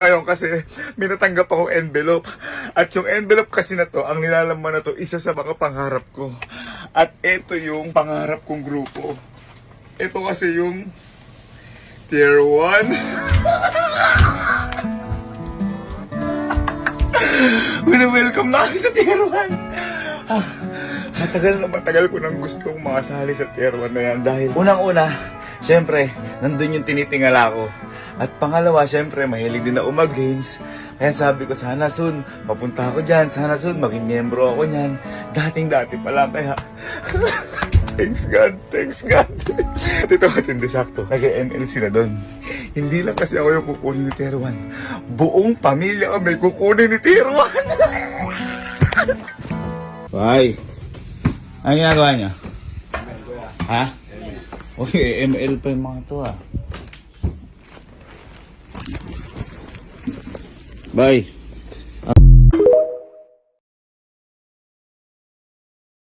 Ngayon kasi may natanggap akong envelope. At yung envelope kasi na to, ang nilalaman na to, isa sa mga pangarap ko. At ito yung pangarap kong grupo. Ito kasi yung Tier 1. Welcome na kami sa Tier 1. Matagal ko nang gustong makasali sa Tier 1 na yan. Dahil unang-una, syempre, nandun yung tinitingala ko. At pangalawa, syempre, mahilig din na umag-games. Kaya sabi ko, sana soon, mapunta ako dyan. Sana soon, maging miyembro ako niyan. Dating-dati pa lang, kaya... Thanks God. At ito, hindi sakto. Nag-MLC na doon. Hindi lang kasi ako yung kukunin ni Tier 1. Buong pamilya kami kukunin ni Tier 1. Bye. Ano ginagawa niya? Ha? Uy, ML pa yung mga to ah. Bye.